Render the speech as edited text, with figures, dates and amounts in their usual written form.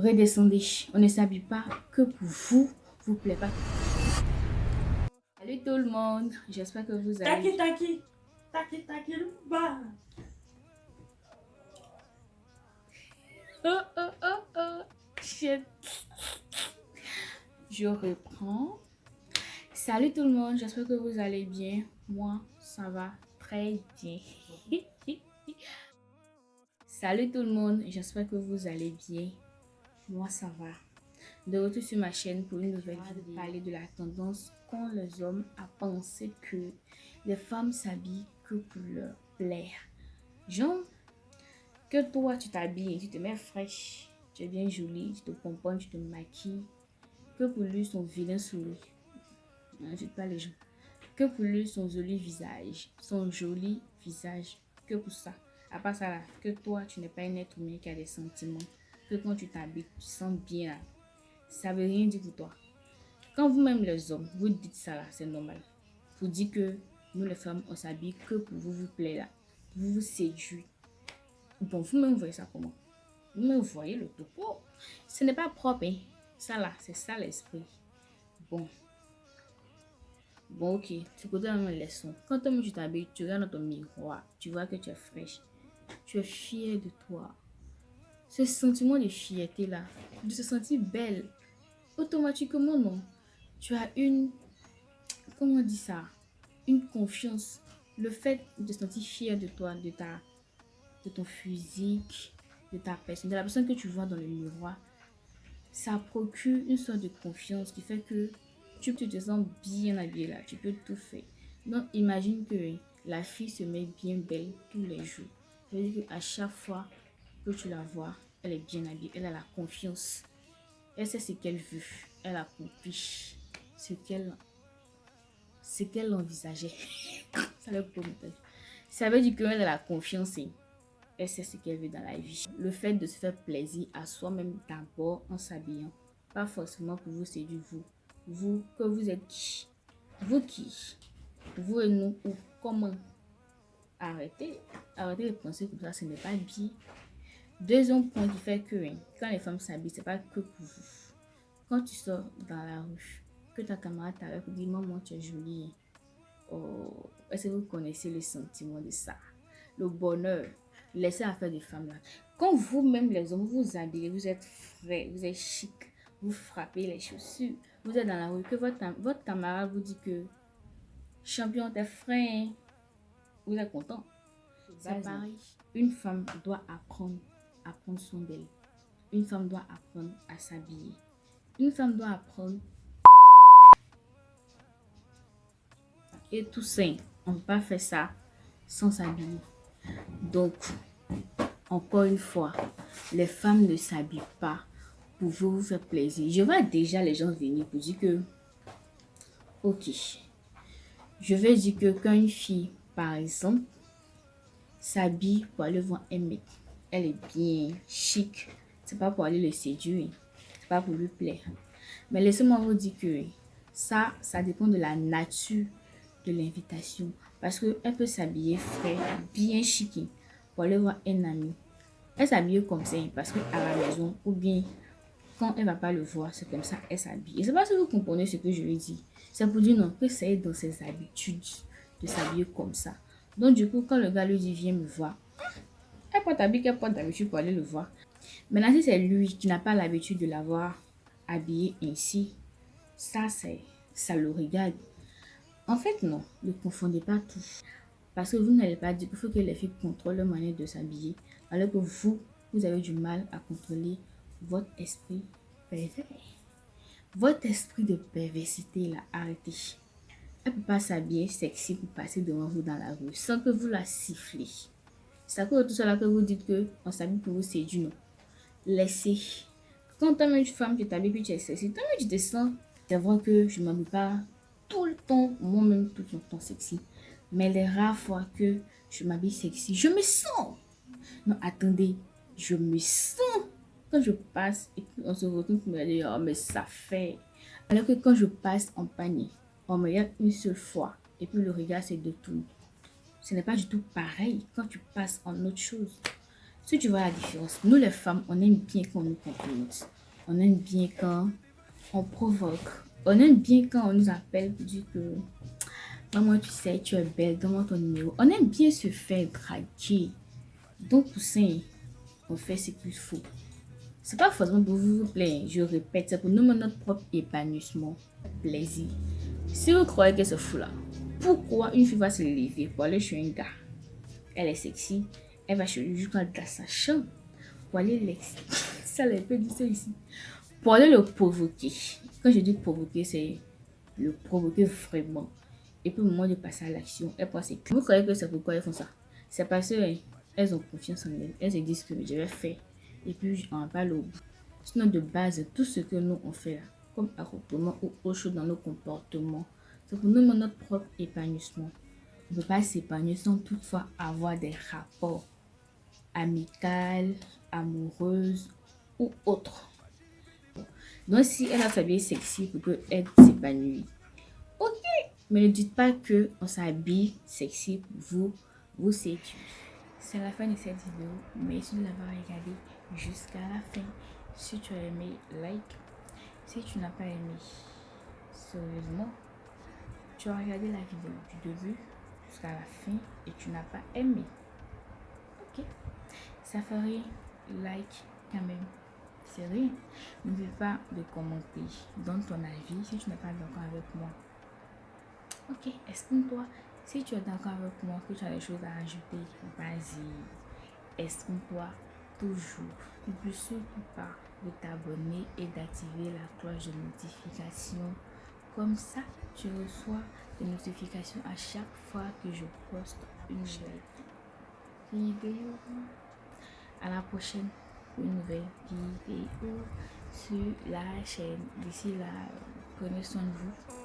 redescendez. On ne s'habille pas que pour vous plaît pas. Salut tout le monde, j'espère que vous allez... Taki, bah. Oh, oh, oh, oh, shit. Je reprends. Salut tout le monde, j'espère que vous allez bien. Moi, ça va très bien. Salut tout le monde, j'espère que vous allez bien. Moi, ça va. De retour sur ma chaîne pour une nouvelle vidéo. Parler de la tendance qu'ont les hommes à penser que les femmes s'habillent que pour leur plaire. Genre, que toi, tu t'habilles, tu te mets fraîche, tu es bien jolie, tu te pomponnes, tu te maquilles. Que pour lui, son vilain sourire. N'insulte pas les gens. Que pour lui, son joli visage. Que pour ça. À part ça là, que toi, tu n'es pas un être humain qui a des sentiments. Que quand tu t'habilles, tu sens bien là. Ça veut rien dire pour toi. Quand vous-même les hommes, vous dites ça là, c'est normal. Vous dites que nous les femmes, on s'habille que pour vous plaire là. Pour vous séduire. Bon, vous-même voyez ça comment? Vous-même voyez le topo. Ce n'est pas propre, hein. Ça là, c'est ça l'esprit. Bon. Bon, ok, tu connais la même leçon. Quand toi tu t'habilles, tu regardes dans ton miroir, tu vois que tu es fraîche, tu es fière de toi. Ce sentiment de fierté là, de se sentir belle, automatiquement non. Tu as comment on dit ça? Une confiance. Le fait de te sentir fière de toi, de ton physique, de ta personne, de la personne que tu vois dans le miroir, ça procure une sorte de confiance qui fait que tu te sens bien habillée là, tu peux tout faire. Donc imagine que la fille se met bien belle tous les jours. Ça veut dire qu'à chaque fois que tu la vois, elle est bien habillée, elle a la confiance. Elle sait ce qu'elle veut, elle accomplit ce qu'elle envisageait. Ça, ça veut dire qu'elle a la confiance. Elle sait ce qu'elle veut dans la vie. Le fait de se faire plaisir à soi-même d'abord en s'habillant. Pas forcément pour vous séduire vous. Vous, que vous êtes qui? Vous qui? Vous et nous ou comment? Arrêtez. Arrêtez de penser comme ça, ce n'est pas bien. Deuxième point qui fait que quand les femmes s'habillent, c'est pas que pour vous. Quand tu sors dans la rue, que ta camarade t'arrête pour dire maman tu es jolie. Oh, est-ce que vous connaissez le sentiment de ça? Le bonheur. Laissez affaire des femmes là. Quand vous-même les hommes vous habillez, vous êtes frais, vous êtes chic, vous frappez les chaussures, vous êtes dans la rue, que votre camarade vous dit que champion t'es frais, hein, vous êtes content. C'est pareil. Une femme doit apprendre à prendre soin d'elle. Une femme doit apprendre à s'habiller. Une femme doit apprendre. Et tout ça, on ne peut pas faire ça sans s'habiller. Donc, encore une fois, les femmes ne s'habillent pas pour vous faire plaisir. Je vois déjà les gens venir pour dire que, ok, je vais dire que quand une fille, par exemple, s'habille pour aller voir un mec, elle est bien chic, c'est pas pour aller le séduire, c'est pas pour lui plaire. Mais laissez-moi vous dire que ça dépend de la nature de l'invitation. Parce qu'elle peut s'habiller frais, bien chic, pour aller voir un ami. Elle s'habille comme ça parce qu'à la maison, ou bien quand elle va pas le voir, c'est comme ça elle s'habille. Je sais pas si vous comprenez ce que je veux dire. C'est pour dire non, que c'est dans ses habitudes de s'habiller comme ça. Donc du coup, quand le gars lui dit viens me voir, elle porte habillée qu'elle porte d'habitude pour aller le voir. Maintenant, si c'est lui qui n'a pas l'habitude de l'avoir habillé ainsi, ça le regarde. En fait, non, ne confondez pas tout. Parce que vous n'allez pas dire qu'il faut que les filles contrôlent leur manière de s'habiller, alors que vous avez du mal à contrôler votre esprit pervers. Votre esprit de perversité, là, arrêtez. Elle ne peut pas s'habiller sexy pour passer devant vous dans la rue sans que vous la sifflez. C'est à cause de tout cela que vous dites qu'on s'habille pour vous séduire, non. Laissez. Quand tu es une femme, tu t'habilles puis tu es sexy, toi-même tu te sens. C'est vrai que je ne m'habille pas tout le temps, moi-même tout le temps sexy. Mais les rares fois que je m'habille sexy, je me sens. Non, attendez, je me sens. Quand je passe et qu'on se retrouve pour me dire, oh, mais ça fait. Alors que quand je passe en panier, on me regarde une seule fois et puis le regard c'est de tout. Ce n'est pas du tout pareil quand tu passes en autre chose. Si tu vois la différence, nous les femmes, on aime bien quand on nous complimente. On aime bien quand on provoque. On aime bien quand on nous appelle pour dire que maman, tu sais, tu es belle, donne-moi ton numéro. On aime bien se faire draguer. Donc, Toussaint, on fait ce qu'il faut. C'est pas forcément pour vous plaire, je répète, c'est pour nous notre propre épanouissement, plaisir. Si vous croyez que c'est fou là, pourquoi une fille va se lever pour aller chez un gars? Elle est sexy, elle va chez lui jusqu'à dans sa chambre pour aller l'ex. Ça les peut dire ça ici. Pour aller le provoquer. Quand je dis provoquer, c'est le provoquer vraiment. Et puis au moment de passer à l'action, elles pensent que vous croyez que c'est pourquoi elles font ça. C'est parce qu'elles ont confiance en elles. Elles se disent que je vais faire. Et puis on va au bout. Sinon de base, tout ce que nous on fait là, comme accouplement ou autre chose dans nos comportements, c'est pour nous notre propre épanouissement. On ne peut pas s'épanouir sans toutefois avoir des rapports amicaux, amoureuses ou autres. Donc si elle a s'habiller sexy pour qu'elle s'épanouisse, ok, mais ne dites pas que on s'habille sexy pour vous séduire. C'est la fin de cette vidéo. Merci de l'avoir regardé jusqu'à la fin. Si tu as aimé, like. Si tu n'as pas aimé, sérieusement, tu as regardé la vidéo du début jusqu'à la fin et tu n'as pas aimé. Ok, ça ferait like quand même. C'est rien. N'oublie pas de commenter. Donne ton avis si tu n'es pas d'accord avec moi. Ok, exprime-toi. Si tu es d'accord avec moi, que tu as des choses à ajouter, vas-y. Exprime-toi toujours. N'oublie surtout pas de t'abonner et d'activer la cloche de notification. Comme ça, tu reçois des notifications à chaque fois que je poste une nouvelle vidéo. À la prochaine pour une nouvelle vidéo sur la chaîne. D'ici là, prenez soin de vous.